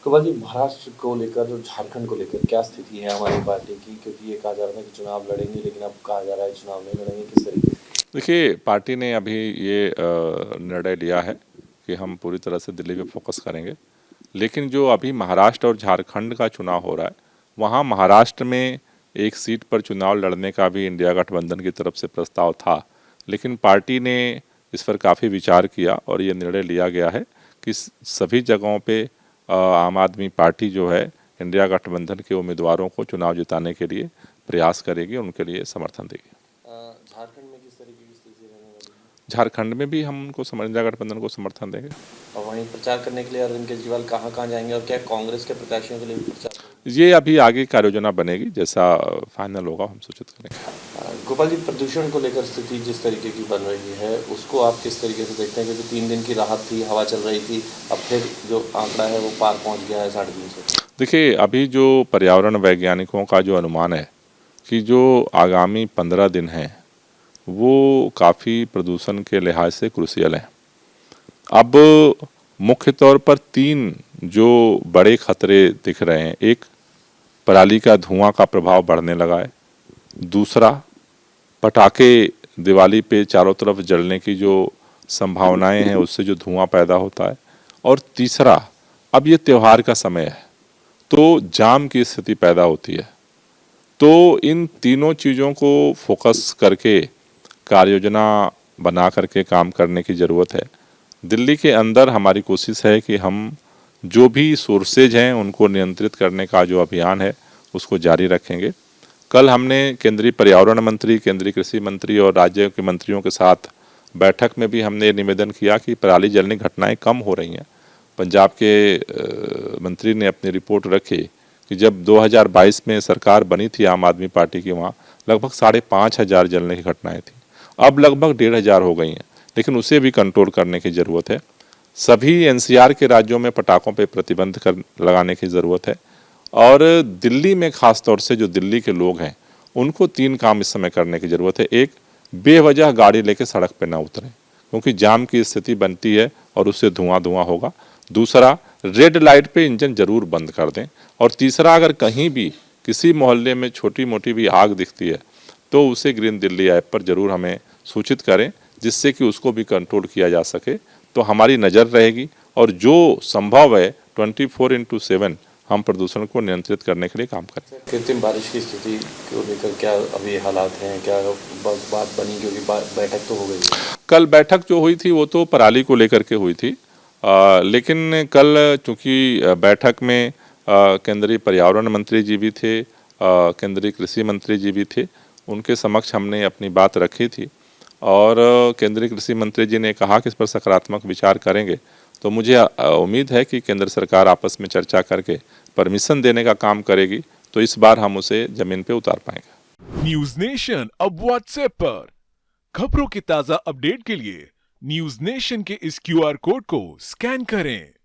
गोपाल जी, महाराष्ट्र को लेकर और झारखंड को लेकर क्या स्थिति है हमारी पार्टी की? क्योंकि ये कहा जा रहा था कि चुनाव लड़ेंगे, लेकिन अब कहा जा रहा है चुनाव नहीं लड़ेंगे, किस तरीके से? देखिए, पार्टी ने अभी ये निर्णय लिया है कि हम पूरी तरह से दिल्ली पे फोकस करेंगे। लेकिन जो अभी महाराष्ट्र और झारखंड का चुनाव हो रहा है, वहाँ महाराष्ट्र में एक सीट पर चुनाव लड़ने का भी इंडिया गठबंधन की तरफ से प्रस्ताव था। लेकिन पार्टी ने इस पर काफ़ी विचार किया और ये निर्णय लिया गया है कि सभी जगहों पे आम आदमी पार्टी जो है इंडिया गठबंधन के उम्मीदवारों को चुनाव जिताने के लिए प्रयास करेगी, उनके लिए समर्थन देगी। झारखंड में किस तरीके की स्थिति रहने वाली है? झारखंड में भी हम उनको इंडिया गठबंधन को समर्थन देंगे। और वहीं प्रचार करने के लिए अरविंद केजरीवाल कहाँ कहाँ जाएंगे और क्या कांग्रेस के प्रत्याशियों के लिए भी प्रचार करेंगे? ये अभी आगे कार्य योजना बनेगी, जैसा फाइनल होगा हम सूचित करेंगे। गोपाल जी, प्रदूषण को लेकर स्थिति जिस तरीके की बन रही है, उसको आप किस तरीके से देखते हैं? क्योंकि 3 दिन की राहत थी, हवा चल रही थी, अब फिर जो आंकड़ा है वो पार पहुंच गया है 350। देखिए, अभी जो पर्यावरण वैज्ञानिकों का जो अनुमान है कि जो आगामी 15 दिन हैं वो काफ़ी प्रदूषण के लिहाज से क्रूशियल हैं। अब मुख्य तौर पर 3 जो बड़े खतरे दिख रहे हैं। एक, पराली का धुआं का प्रभाव बढ़ने लगा है। दूसरा, पटाखे दिवाली पे चारों तरफ जलने की जो संभावनाएं हैं उससे जो धुआं पैदा होता है। और तीसरा, अब ये त्यौहार का समय है तो जाम की स्थिति पैदा होती है। तो इन तीनों चीज़ों को फोकस करके कार्य योजना बना करके काम करने की ज़रूरत है। दिल्ली के अंदर हमारी कोशिश है कि हम जो भी सोर्सेज हैं उनको नियंत्रित करने का जो अभियान है उसको जारी रखेंगे। कल हमने केंद्रीय पर्यावरण मंत्री, केंद्रीय कृषि मंत्री और राज्य के मंत्रियों के साथ बैठक में भी हमने निवेदन किया कि पराली जलने की घटनाएं कम हो रही हैं। पंजाब के मंत्री ने अपनी रिपोर्ट रखी कि जब 2022 में सरकार बनी थी आम आदमी पार्टी की, वहाँ लगभग 5,500 जलने की घटनाएं थी। अब लगभग 1,500 हो गई हैं, लेकिन उसे भी कंट्रोल करने की ज़रूरत है। सभी एनसीआर के राज्यों में पटाखों पर प्रतिबंध लगाने की ज़रूरत है। और दिल्ली में ख़ास तौर से जो दिल्ली के लोग हैं उनको 3 काम इस समय करने की ज़रूरत है। एक, बेवजह गाड़ी लेके सड़क पे ना उतरें क्योंकि जाम की स्थिति बनती है और उससे धुआं होगा। दूसरा, रेड लाइट पे इंजन ज़रूर बंद कर दें। और तीसरा, अगर कहीं भी किसी मोहल्ले में छोटी मोटी भी आग दिखती है तो उसे ग्रीन दिल्ली ऐप पर ज़रूर हमें सूचित करें, जिससे कि उसको भी कंट्रोल किया जा सके। तो हमारी नज़र रहेगी और जो संभव है 24/7 हम प्रदूषण को नियंत्रित करने के लिए काम करें। कृत्रिम बारिश की स्थिति को लेकर क्या अभी हालात हैं? क्या बात बनी? क्योंकि बैठक तो हो गई। कल बैठक जो हुई थी वो तो पराली को लेकर के हुई थी। लेकिन कल चूँकि बैठक में केंद्रीय पर्यावरण मंत्री जी भी थे, केंद्रीय कृषि मंत्री जी भी थे, उनके समक्ष हमने अपनी बात रखी थी। और केंद्रीय कृषि मंत्री जी ने कहा कि इस पर सकारात्मक विचार करेंगे। तो मुझे उम्मीद है कि केंद्र सरकार आपस में चर्चा करके परमिशन देने का काम करेगी, तो इस बार हम उसे जमीन पे उतार पाएंगे। न्यूज नेशन अब व्हाट्सएप पर खबरों की ताजा अपडेट के लिए न्यूज नेशन के इस क्यूआर कोड को स्कैन करें।